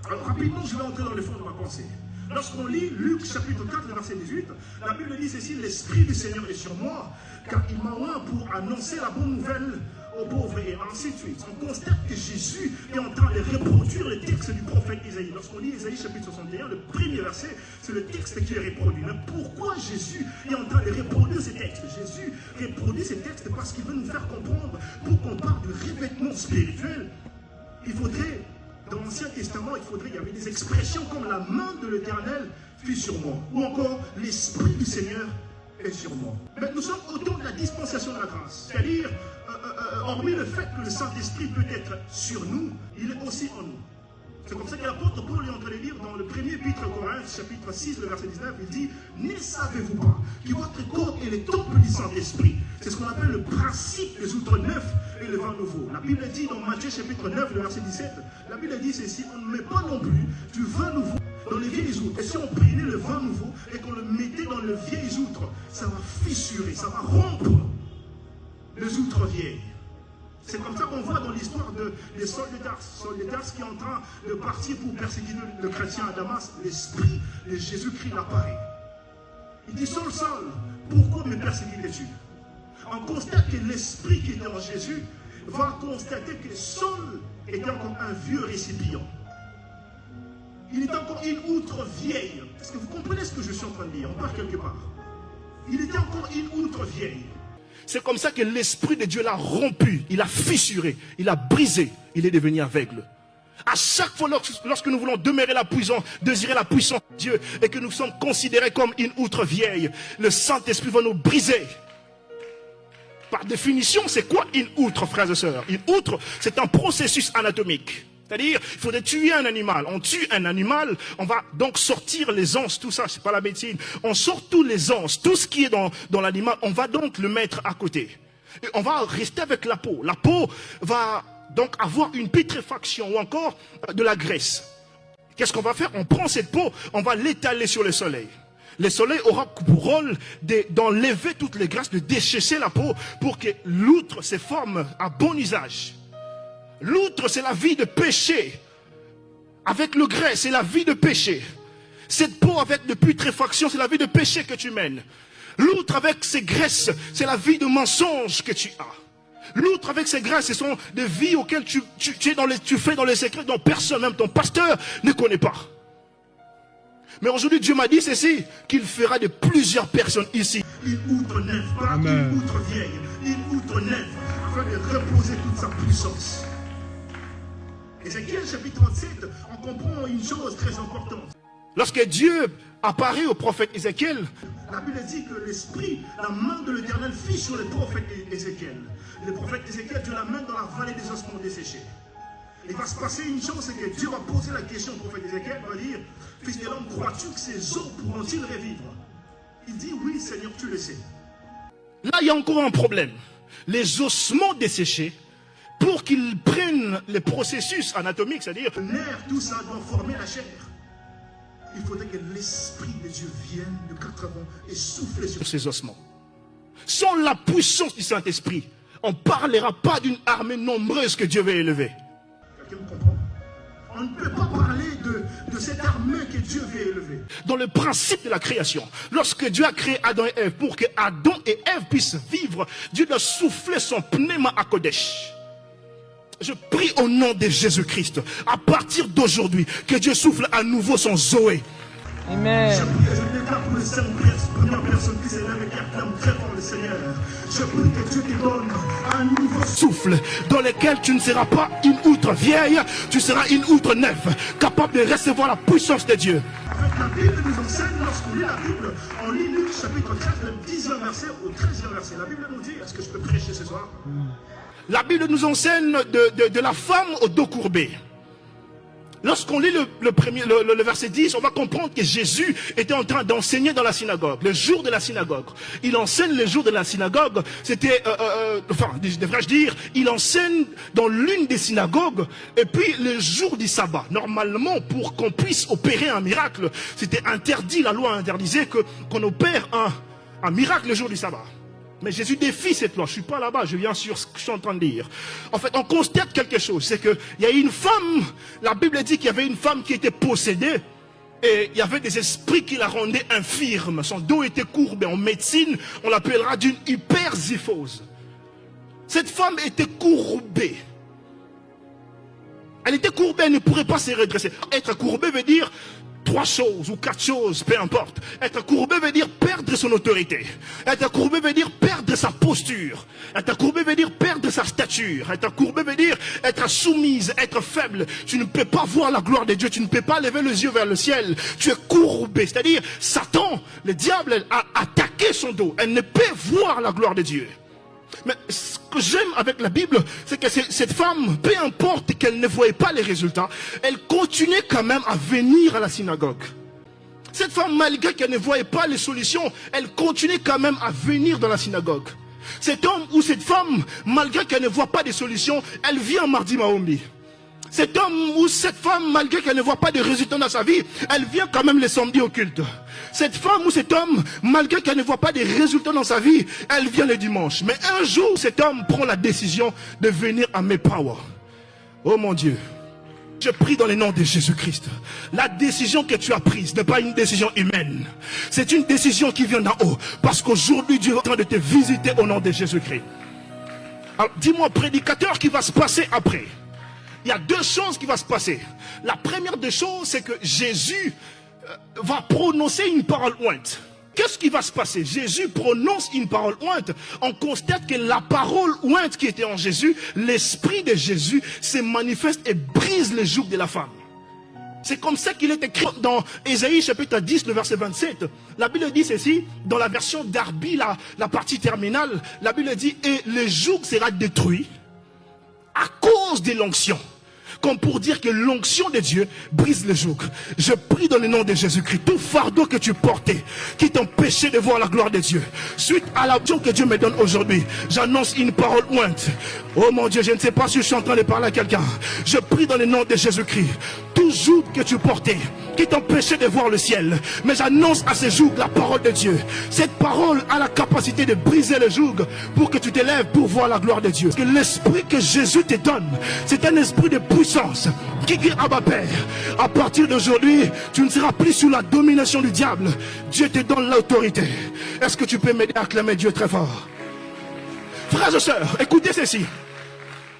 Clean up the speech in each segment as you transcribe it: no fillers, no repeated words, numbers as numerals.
Alors rapidement, je vais entrer dans le fond de ma pensée. Lorsqu'on lit Luc chapitre 4, verset 18, la Bible dit ceci: l'Esprit du Seigneur est sur moi, car il m'a oint pour annoncer la bonne nouvelle aux pauvres, et ainsi de suite. On constate que Jésus est en train de reproduire le texte du prophète Isaïe. Lorsqu'on lit Isaïe chapitre 61, le premier verset, c'est le texte qui est reproduit. Mais pourquoi Jésus est en train de reproduire ces textes? Jésus reproduit ces textes parce qu'il veut nous faire comprendre, pour qu'on parle du revêtement spirituel, il faudrait, dans l'Ancien Testament, il y avait des expressions comme la main de l'Éternel fut sur moi, ou encore l'Esprit du Seigneur est sur moi. Mais nous sommes autour de la dispensation de la grâce, c'est-à-dire, hormis le fait que le Saint-Esprit peut être sur nous, il est aussi en nous. C'est comme ça que l'apôtre Paul est en train de dire dans le premier épître aux Corinthiens, chapitre 6, le verset 19, il dit: ne savez-vous pas que votre corps est le temple du Saint-Esprit? C'est ce qu'on appelle le principe des outres neufs et le vin nouveau. La Bible dit dans Matthieu chapitre 9, le verset 17, la Bible dit ceci: on ne met pas non plus du vin nouveau dans les vieilles outres. Et si on prenait le vin nouveau et qu'on le mettait dans les vieilles outres, ça va fissurer, ça va rompre les outres vieilles. C'est comme ça qu'on voit dans l'histoire des Saul de Tarse. Saul de Tarse qui est en train de partir pour persécuter le chrétien à Damas. L'esprit de Jésus-Christ apparaît. Il dit: Saul, Saul, pourquoi me persécutes-tu? On constate que l'esprit qui était en Jésus va constater que Saul était encore un vieux récipient. Il était encore une outre vieille. Est-ce que vous comprenez ce que je suis en train de dire? On part quelque part. Il était encore une outre vieille. C'est comme ça que l'Esprit de Dieu l'a rompu, il a fissuré, il a brisé, il est devenu aveugle. À chaque fois lorsque nous voulons demeurer la puissance, désirer la puissance de Dieu et que nous sommes considérés comme une outre vieille, le Saint-Esprit va nous briser. Par définition, c'est quoi une outre, frères et sœurs? Une outre, c'est un processus anatomique. C'est-à-dire, il faudrait tuer un animal. On tue un animal, on va donc sortir les anses, tout ça, c'est pas la médecine. On sort tous les anses, tout ce qui est dans l'animal, on va donc le mettre à côté. Et on va rester avec la peau. La peau va donc avoir une putréfaction ou encore de la graisse. Qu'est-ce qu'on va faire? On prend cette peau, on va l'étaler sur le soleil. Le soleil aura pour rôle d'enlever toutes les graisses, de déchasser la peau pour que l'outre se forme à bon usage. L'outre, c'est la vie de péché. Avec le grès, c'est la vie de péché. Cette peau avec de putréfaction, c'est la vie de péché que tu mènes. L'outre avec ses graisses, c'est la vie de mensonge que tu as. L'outre avec ses graisses, ce sont des vies auxquelles tu fais dans les secrets dont personne, même ton pasteur, ne connaît pas. Mais aujourd'hui, Dieu m'a dit ceci, qu'il fera de plusieurs personnes ici une outre neuve, pas une outre vieille, une outre neuve, afin de reposer toute sa puissance. Ézéchiel chapitre 37, on comprend une chose très importante. Lorsque Dieu apparaît au prophète Ézéchiel, la Bible dit que l'esprit, la main de l'Éternel fit sur le prophète Ézéchiel. Le prophète Ézéchiel, Dieu l'amène dans la vallée des ossements desséchés. Il va se passer une chose, c'est que Dieu va poser la question au prophète Ézéchiel, il va dire: fils de l'homme, crois-tu que ces os pourront-ils revivre? Il dit: oui, Seigneur, tu le sais. Là, il y a encore un problème. Les ossements desséchés, pour qu'ils prennent les processus anatomiques, c'est-à-dire le nerf, tout ça doit former la chair. Il faudrait que l'Esprit de Dieu vienne de 4 vents et souffle sur ces ossements. Sans la puissance du Saint-Esprit, on ne parlera pas d'une armée nombreuse que Dieu veut élever. Quelqu'un me comprend? On ne peut pas parler de cette armée que Dieu veut élever. Dans le principe de la création, lorsque Dieu a créé Adam et Ève, pour que Adam et Ève puissent vivre, Dieu doit souffler son pneuma à Kodesh. Je prie au nom de Jésus-Christ, à partir d'aujourd'hui, que Dieu souffle à nouveau son Zoé. Amen. Je déclare pour les 5 premières personnes qui s'élèvent et qui acclament très fort le Seigneur. Je prie que Dieu te donne un nouveau souffle dans lequel tu ne seras pas une outre vieille, tu seras une outre neuve, capable de recevoir la puissance de Dieu. Avec la Bible nous enseigne, lorsqu'on lit la Bible, on lit Luc chapitre 4, le 10e verset au 13e verset. La Bible nous dit, est-ce que je peux prêcher ce soir? La Bible nous enseigne de la femme au dos courbé. Lorsqu'on lit le verset 10, on va comprendre que Jésus était en train d'enseigner dans la synagogue, le jour de la synagogue. Il enseigne le jour de la synagogue, c'était, devrais-je dire, il enseigne dans l'une des synagogues, et puis le jour du sabbat. Normalement, pour qu'on puisse opérer un miracle, c'était interdit, la loi interdisait qu'on opère un miracle le jour du sabbat. Mais Jésus défie cette loi. Je ne suis pas là-bas, je viens sur ce que je suis en train de dire. En fait, on constate quelque chose. C'est qu'il y a une femme, la Bible dit qu'il y avait une femme qui était possédée. Et il y avait des esprits qui la rendaient infirme. Son dos était courbé. En médecine, on l'appellera d'une hyperzyphose. Cette femme était courbée. Elle était courbée, elle ne pourrait pas se redresser. Être courbé veut dire 3 choses ou 4 choses, peu importe. Être courbé veut dire perdre son autorité. Être courbé veut dire perdre sa posture. Être courbé veut dire perdre sa stature. Être courbé veut dire être soumise, être faible. Tu ne peux pas voir la gloire de Dieu. Tu ne peux pas lever les yeux vers le ciel. Tu es courbé. C'est-à-dire, Satan, le diable, a attaqué son dos. Elle ne peut voir la gloire de Dieu. Mais ce que j'aime avec la Bible, c'est que cette femme, peu importe qu'elle ne voyait pas les résultats, elle continuait quand même à venir à la synagogue. Cette femme, malgré qu'elle ne voyait pas les solutions, elle continuait quand même à venir dans la synagogue. Cet homme ou cette femme, malgré qu'elle ne voit pas de solutions, elle vient mardi Maombi. Cet homme ou cette femme, malgré qu'elle ne voit pas de résultats dans sa vie, elle vient quand même les samedis au culte. Cette femme ou cet homme, malgré qu'elle ne voit pas de résultats dans sa vie, elle vient le dimanche. Mais un jour, cet homme prend la décision de venir à mes Power. Oh mon Dieu, je prie dans le nom de Jésus-Christ. La décision que tu as prise n'est pas une décision humaine. C'est une décision qui vient d'en haut. Parce qu'aujourd'hui, Dieu est en train de te visiter au nom de Jésus-Christ. Alors, dis-moi, prédicateur, qui va se passer après? Il y a 2 choses qui vont se passer. La première des choses, c'est que Jésus va prononcer une parole ointe. Qu'est-ce qui va se passer? Jésus prononce une parole ointe. On constate que la parole ointe qui était en Jésus, l'esprit de Jésus se manifeste et brise les jougs de la femme. C'est comme ça qu'il est écrit dans Ésaïe chapitre 10, le verset 27. La Bible dit ceci, dans la version d'Arbi, la partie terminale, la Bible dit, et le joug sera détruit à cause de l'onction. Comme pour dire que l'onction de Dieu brise le joug. Je prie dans le nom de Jésus-Christ, tout fardeau que tu portais, qui t'empêchait de voir la gloire de Dieu, suite à l'option que Dieu me donne aujourd'hui, j'annonce une parole ointe. Oh mon Dieu, je ne sais pas si je suis en train de parler à quelqu'un. Je prie dans le nom de Jésus-Christ, tout joug que tu portais, qui t'empêchait de voir le ciel, mais j'annonce à ce joug la parole de Dieu. Cette parole a la capacité de briser le joug pour que tu t'élèves pour voir la gloire de Dieu. Parce que l'esprit que Jésus te donne, c'est un esprit de puissance qui dit Abba Père, à partir d'aujourd'hui, tu ne seras plus sous la domination du diable. Dieu te donne l'autorité. Est-ce que tu peux m'aider à acclamer Dieu très fort? Frères et sœurs, écoutez ceci.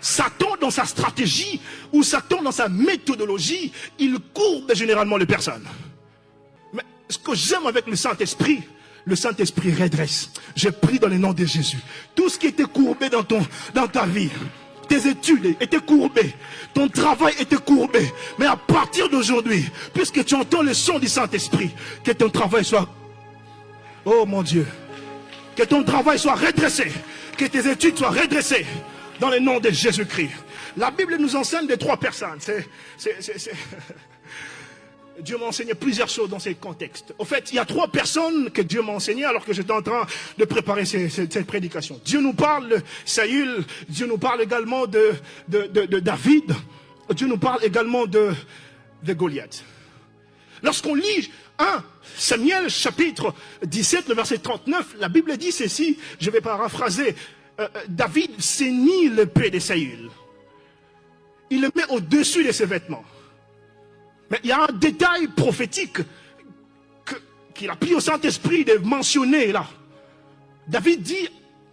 Satan dans sa stratégie ou Satan dans sa méthodologie, il courbe généralement les personnes. Mais ce que j'aime avec le Saint-Esprit redresse. Je prie dans le nom de Jésus. Tout ce qui était courbé dans ta vie, tes études étaient courbées, ton travail était courbé, mais à partir d'aujourd'hui, puisque tu entends le son du Saint-Esprit, que ton travail soit, oh mon Dieu, que ton travail soit redressé, que tes études soient redressées, dans le nom de Jésus-Christ. La Bible nous enseigne de 3 personnes. Dieu m'a enseigné plusieurs choses dans ces contextes. Au fait, il y a 3 personnes que Dieu m'a enseigné alors que j'étais en train de préparer cette prédication. Dieu nous parle de Saül, Dieu nous parle également de David, Dieu nous parle également de Goliath. Lorsqu'on lit 1 Samuel chapitre 17, le verset 39, la Bible dit ceci, je vais paraphraser, David ceignit l'épée de Saül. Il le met au-dessus de ses vêtements. Mais il y a un détail prophétique qu'il a pris au Saint-Esprit de mentionner là. David dit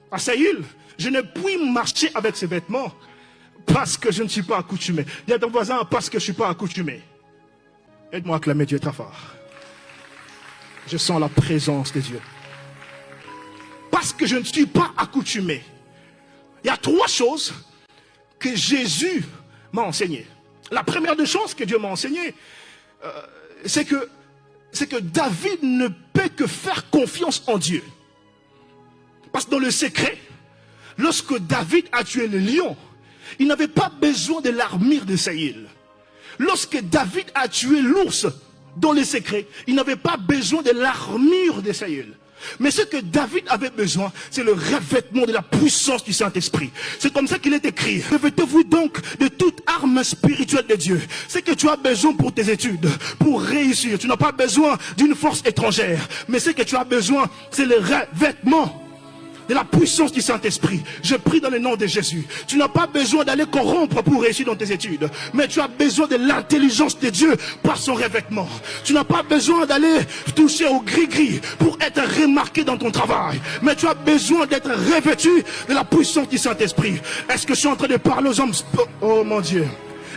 à Saül, je ne puis marcher avec ces vêtements parce que je ne suis pas accoutumé. Dis à ton voisin, parce que je ne suis pas accoutumé. Aide-moi à acclamer Dieu très fort. Je sens la présence de Dieu. Parce que je ne suis pas accoutumé. Il y a 3 choses que Jésus m'a enseignées. La première des choses que Dieu m'a enseigné, c'est que David ne peut que faire confiance en Dieu. Parce que dans le secret, lorsque David a tué le lion, il n'avait pas besoin de l'armure de Saül. Lorsque David a tué l'ours, dans le secret, il n'avait pas besoin de l'armure de Saül. Mais ce que David avait besoin, c'est le revêtement de la puissance du Saint-Esprit. C'est comme ça qu'il est écrit. Revêtez-vous donc de toute arme spirituelle de Dieu. Ce que tu as besoin pour tes études, pour réussir. Tu n'as pas besoin d'une force étrangère. Mais ce que tu as besoin, c'est le revêtement de la puissance du Saint-Esprit. Je prie dans le nom de Jésus. Tu n'as pas besoin d'aller corrompre pour réussir dans tes études, mais tu as besoin de l'intelligence de Dieu par son revêtement. Tu n'as pas besoin d'aller toucher au gris-gris pour être remarqué dans ton travail, mais tu as besoin d'être revêtu de la puissance du Saint-Esprit. Est-ce que je suis en train de parler aux hommes? Oh mon Dieu.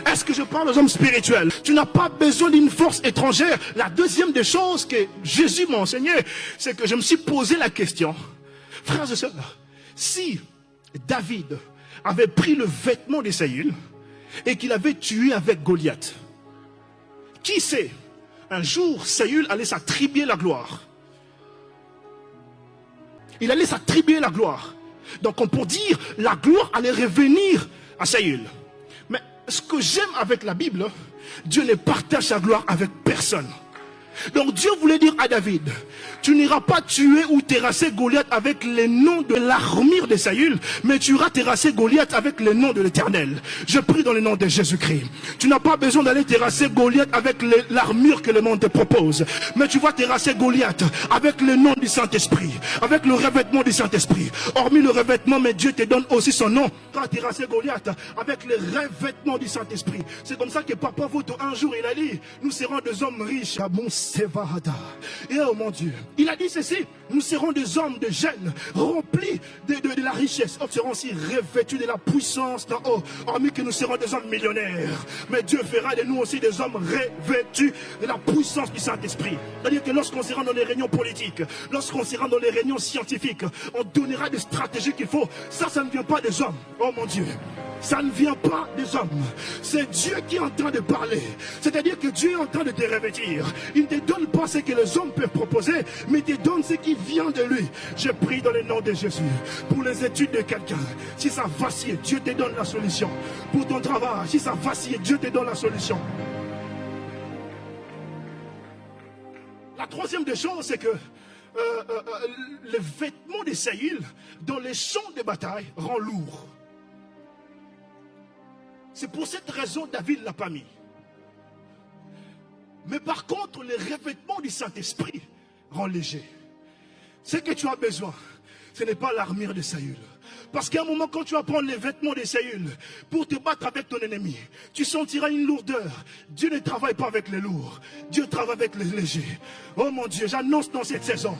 Est-ce que je parle aux hommes spirituels? Tu n'as pas besoin d'une force étrangère. La deuxième des choses que Jésus m'a enseigné, c'est que je me suis posé la question, frères et sœurs, si David avait pris le vêtement de Saül et qu'il avait tué avec Goliath, qui sait, un jour Saül allait s'attribuer la gloire. Il allait s'attribuer la gloire. Donc on peut dire, la gloire allait revenir à Saül. Mais ce que j'aime avec la Bible, Dieu ne partage sa gloire avec personne. Donc Dieu voulait dire à David, tu n'iras pas tuer ou terrasser Goliath avec les noms de l'armure de Saül, mais tu iras terrasser Goliath avec les noms de l'Éternel. Je prie dans le nom de Jésus-Christ. Tu n'as pas besoin d'aller terrasser Goliath avec l'armure que le monde te propose, mais tu vas terrasser Goliath avec le nom du Saint-Esprit, avec le revêtement du Saint-Esprit. Hormis le revêtement, mais Dieu te donne aussi son nom. Tu vas terrasser Goliath avec le revêtement du Saint-Esprit. C'est comme ça que Papa Voto un jour il a dit, nous serons des hommes riches. Et oh mon Dieu, il a dit ceci, nous serons des hommes de jeunes remplis de la richesse. Nous serons aussi revêtus de la puissance d'en haut, hormis que nous serons des hommes millionnaires. Mais Dieu fera de nous aussi des hommes revêtus de la puissance du Saint-Esprit. C'est-à-dire que lorsqu'on sera dans les réunions politiques, lorsqu'on sera dans les réunions scientifiques, on donnera des stratégies qu'il faut. Ça ne vient pas des hommes. Oh mon Dieu, ça ne vient pas des hommes. C'est Dieu qui est en train de parler. C'est-à-dire que Dieu est en train de te revêtir. Il ne te donne pas ce que les hommes peuvent proposer, mais il te donne ce qui vient de lui. Je prie dans le nom de Jésus. Pour les études de quelqu'un, si ça vacille, Dieu te donne la solution. Pour ton travail, si ça vacille, Dieu te donne la solution. La troisième des choses, c'est que le vêtement de Saül dans les champs de bataille rend lourd. C'est pour cette raison que David ne l'a pas mis. Mais par contre, le revêtement du Saint-Esprit rend léger. Ce que tu as besoin, ce n'est pas l'armure de Saül. Parce qu'à un moment, quand tu vas prendre les vêtements de Saül pour te battre avec ton ennemi, tu sentiras une lourdeur. Dieu ne travaille pas avec les lourds. Dieu travaille avec les légers. Oh mon Dieu, j'annonce dans cette saison.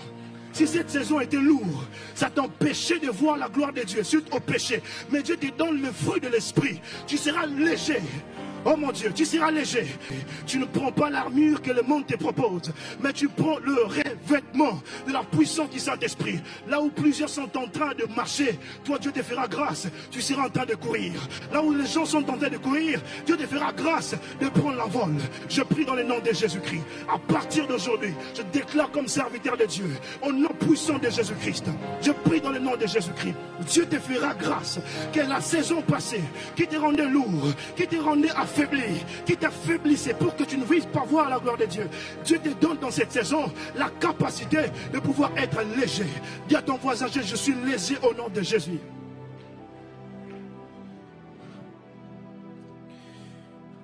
Si cette saison était lourde, ça t'empêchait de voir la gloire de Dieu suite au péché. Mais Dieu te donne le fruit de l'esprit. Tu seras léger. Oh mon Dieu, tu seras léger. Tu ne prends pas l'armure que le monde te propose, mais tu prends le revêtement de la puissance du Saint-Esprit. Là où plusieurs sont en train de marcher, toi Dieu te fera grâce, tu seras en train de courir. Là où les gens sont en train de courir, Dieu te fera grâce de prendre l'envol. Je prie dans le nom de Jésus-Christ. À partir d'aujourd'hui, je déclare comme serviteur de Dieu, au nom puissant de Jésus-Christ, je prie dans le nom de Jésus-Christ. Dieu te fera grâce, que la saison passée, qui te rendait lourd, qui te rendait affaibli, qui t'affaiblissait pour que tu ne puisses pas voir la gloire de Dieu. Dieu te donne dans cette saison la capacité de pouvoir être léger. Dis à ton voisin, je suis léger au nom de Jésus.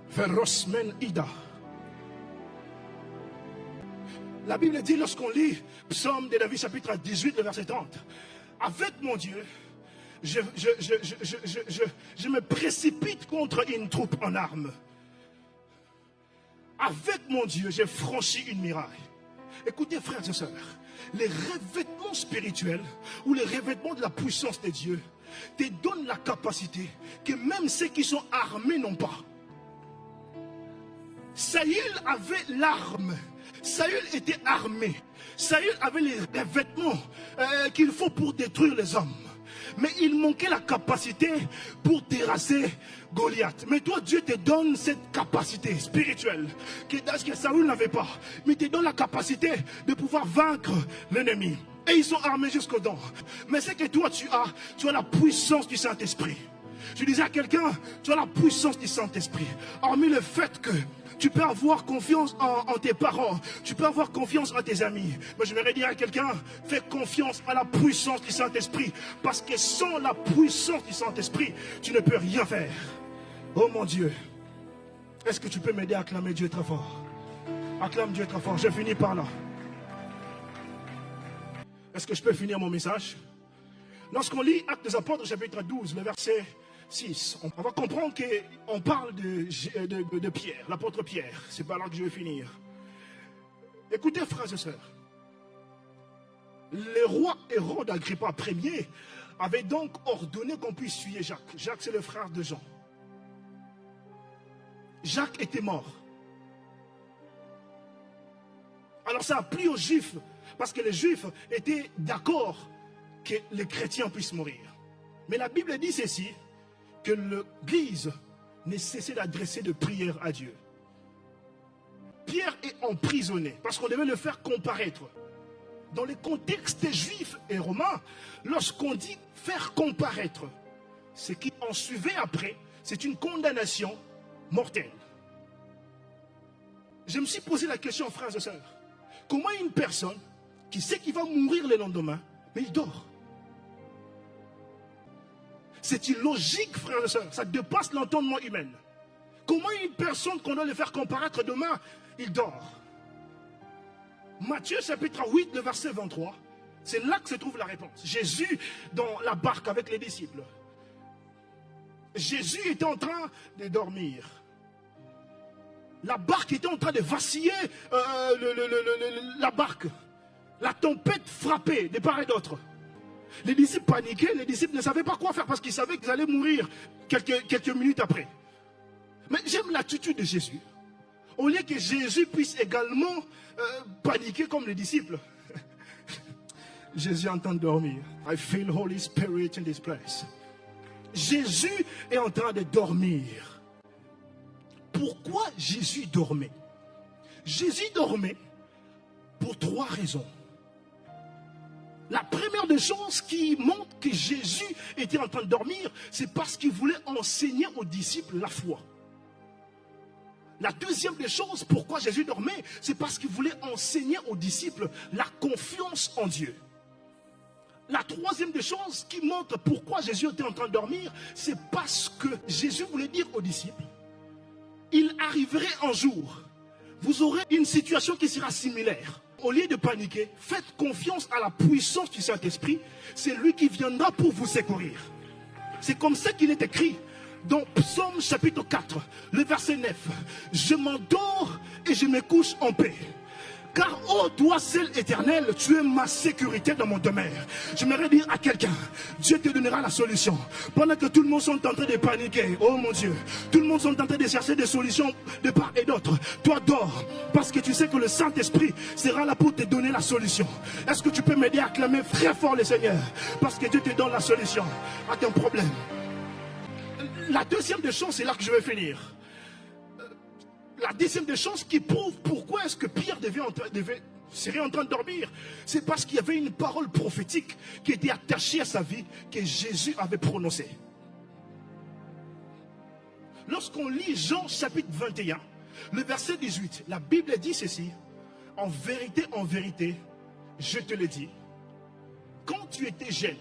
Ferosmen Ida. La Bible dit lorsqu'on lit Psaume de David chapitre 18, le verset 30. Avec mon Dieu, je me précipite contre une troupe en armes. Avec mon Dieu, j'ai franchi une muraille. Écoutez, frères et sœurs, les revêtements spirituels ou les revêtements de la puissance de Dieu te donnent la capacité que même ceux qui sont armés n'ont pas. Saül avait l'arme. Saül était armé. Saül avait les revêtements qu'il faut pour détruire les hommes. Mais il manquait la capacité pour terrasser Goliath. Mais toi, Dieu te donne cette capacité spirituelle que Saül n'avait pas. Mais il te donne la capacité de pouvoir vaincre l'ennemi. Et ils sont armés jusqu'aux dents. Mais c'est que toi, tu as la puissance du Saint-Esprit. Je disais à quelqu'un, tu as la puissance du Saint-Esprit. Hormis le fait que tu peux avoir confiance en tes parents, tu peux avoir confiance en tes amis. Mais je vais dire à quelqu'un, fais confiance à la puissance du Saint-Esprit. Parce que sans la puissance du Saint-Esprit, tu ne peux rien faire. Oh mon Dieu, est-ce que tu peux m'aider à acclamer Dieu très fort? Acclame Dieu très fort, je finis par là. Est-ce que je peux finir mon message? Lorsqu'on lit Actes des Apôtres, chapitre 12, le verset 6, on va comprendre qu'on parle de Pierre, l'apôtre Pierre. C'est par là que je vais finir. Écoutez, frères et sœurs. Le roi Hérode Agrippa Ier avait donc ordonné qu'on puisse tuer Jacques. Jacques, c'est le frère de Jean. Jacques était mort. Alors ça a plu aux Juifs, parce que les Juifs étaient d'accord que les chrétiens puissent mourir. Mais la Bible dit ceci, que l'Église n'ait cessé d'adresser de prières à Dieu. Pierre est emprisonné, parce qu'on devait le faire comparaître. Dans les contextes juifs et romains, lorsqu'on dit faire comparaître, ce qui en suivait après, c'est une condamnation mortelle. Je me suis posé la question, frères et sœurs, comment une personne qui sait qu'il va mourir le lendemain, mais il dort? C'est illogique, frères et sœurs, ça dépasse l'entendement humain. Comment une personne qu'on doit le faire comparaître demain, il dort? Matthieu chapitre 8, le verset 23, c'est là que se trouve la réponse. Jésus dans la barque avec les disciples. Jésus était en train de dormir. La barque était en train de vaciller, la barque. La tempête frappait de part et d'autre. Les disciples paniquaient, les disciples ne savaient pas quoi faire parce qu'ils savaient qu'ils allaient mourir quelques minutes après. Mais j'aime l'attitude de Jésus. Au lieu que Jésus puisse également paniquer comme les disciples. Jésus est en train de dormir. I feel Holy Spirit in this place. Jésus est en train de dormir. Pourquoi Jésus dormait? Jésus dormait pour 3 raisons. La première des choses qui montre que Jésus était en train de dormir, c'est parce qu'il voulait enseigner aux disciples la foi. La deuxième des choses, pourquoi Jésus dormait, c'est parce qu'il voulait enseigner aux disciples la confiance en Dieu. La troisième des choses qui montre pourquoi Jésus était en train de dormir, c'est parce que Jésus voulait dire aux disciples, il arriverait un jour, vous aurez une situation qui sera similaire. Au lieu de paniquer, faites confiance à la puissance du Saint-Esprit, c'est lui qui viendra pour vous secourir. C'est comme ça qu'il est écrit. Dans Psaume chapitre 4, le verset 9, je m'endors et je me couche en paix. Car, ô toi seul éternel, tu es ma sécurité dans mon demeure. J'aimerais dire à quelqu'un, Dieu te donnera la solution. Pendant que tout le monde sont en train de paniquer, oh mon Dieu, tout le monde sont en train de chercher des solutions de part et d'autre. Toi dors, parce que tu sais que le Saint-Esprit sera là pour te donner la solution. Est-ce que tu peux m'aider à clamer très fort le Seigneur? Parce que Dieu te donne la solution à ton problème. La deuxième des choses, c'est là que je vais finir. La deuxième des choses qui prouve pourquoi est-ce que Pierre serait en train de dormir, c'est parce qu'il y avait une parole prophétique qui était attachée à sa vie, que Jésus avait prononcée. Lorsqu'on lit Jean chapitre 21, le verset 18, la Bible dit ceci, en vérité, je te le dis, quand tu étais jeune,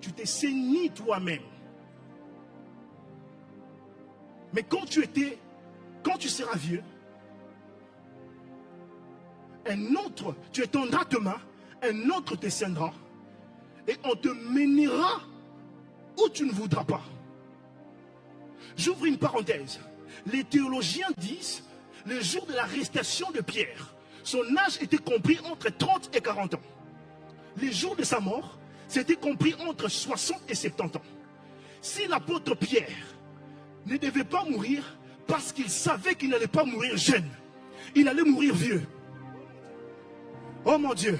tu t'es saigné toi-même. Mais quand tu seras vieux, tu étendras ta main, un autre te saignera, et on te mènera où tu ne voudras pas. J'ouvre une parenthèse. Les théologiens disent, le jour de l'arrestation de Pierre, son âge était compris entre 30 et 40 ans. Les jours de sa mort, c'était compris entre 60 et 70 ans. Si l'apôtre Pierre ne devait pas mourir parce qu'il savait qu'il n'allait pas mourir jeune, il allait mourir vieux. Oh mon Dieu,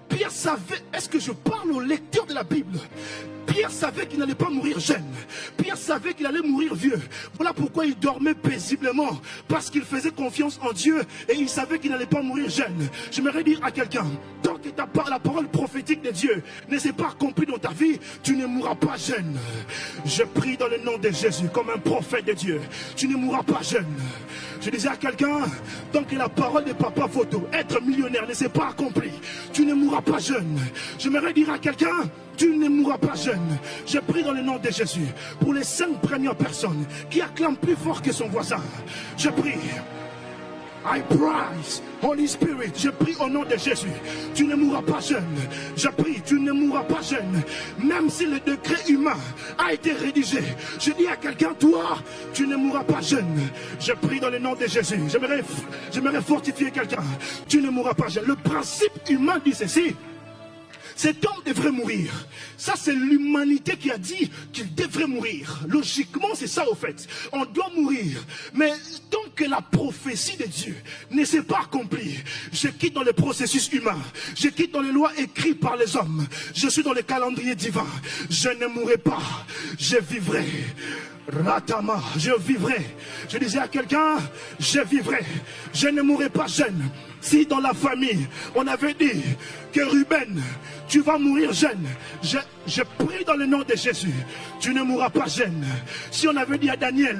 Pierre savait, est-ce que je parle au lecteur de la Bible? Pierre savait qu'il n'allait pas mourir jeune. Pierre savait qu'il allait mourir vieux. Voilà pourquoi il dormait paisiblement. Parce qu'il faisait confiance en Dieu et il savait qu'il n'allait pas mourir jeune. J'aimerais dire à quelqu'un, tant que la parole prophétique de Dieu ne s'est pas accomplie dans ta vie, tu ne mourras pas jeune. Je prie dans le nom de Jésus comme un prophète de Dieu. Tu ne mourras pas jeune. Je disais à quelqu'un, tant que la parole de Papa Photo, être millionnaire, ne s'est pas accomplie, tu ne mourras pas jeune. J'aimerais dire à quelqu'un, tu ne mourras pas jeune. Je prie dans le nom de Jésus pour les 5 premières personnes qui acclament plus fort que son voisin. Je prie. I praise, Holy Spirit, je prie au nom de Jésus. Tu ne mourras pas jeune. Je prie, tu ne mourras pas jeune. Même si le décret humain a été rédigé. Je dis à quelqu'un, toi, tu ne mourras pas jeune. Je prie dans le nom de Jésus. J'aimerais fortifier quelqu'un. Tu ne mourras pas jeune. Le principe humain dit ceci. Cet homme devrait mourir. Ça, c'est l'humanité qui a dit qu'il devrait mourir. Logiquement, c'est ça au fait. On doit mourir. Mais tant que la prophétie de Dieu ne s'est pas accomplie, je quitte dans le processus humain. Je quitte dans les lois écrites par les hommes. Je suis dans le calendrier divin. Je ne mourrai pas. Je vivrai. Ratama, je vivrai. Je disais à quelqu'un, je vivrai. Je ne mourrai pas jeune. Si dans la famille, on avait dit que Ruben, tu vas mourir jeune, je prie dans le nom de Jésus, tu ne mourras pas jeune. Si on avait dit à Daniel,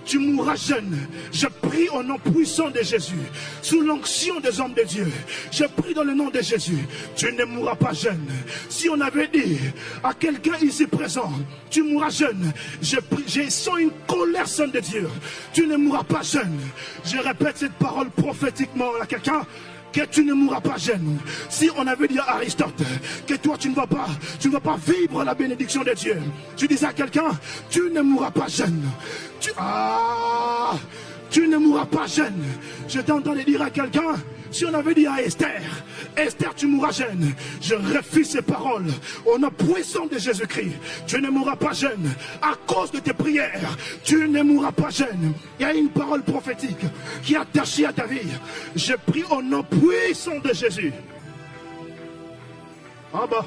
tu mourras jeune, je prie au nom puissant de Jésus, sous l'onction des hommes de Dieu, je prie dans le nom de Jésus, tu ne mourras pas jeune. Si on avait dit à quelqu'un ici présent, tu mourras jeune, je sens une colère sainte de Dieu, tu ne mourras pas jeune. Je répète cette parole prophétiquement à quelqu'un, que tu ne mourras pas jeune. Si on avait dit à Aristote que toi tu ne vas pas vivre la bénédiction de Dieu, tu disais à quelqu'un, tu ne mourras pas jeune. Tu ne mourras pas jeune. Je t'entends dire à quelqu'un, si on avait dit à Esther, Esther, tu mourras jeune. Je refuse ces paroles. Au nom puissant de Jésus-Christ, tu ne mourras pas jeune. À cause de tes prières, tu ne mourras pas jeune. Il y a une parole prophétique qui est attachée à ta vie. Je prie au nom puissant de Jésus. Ah bah.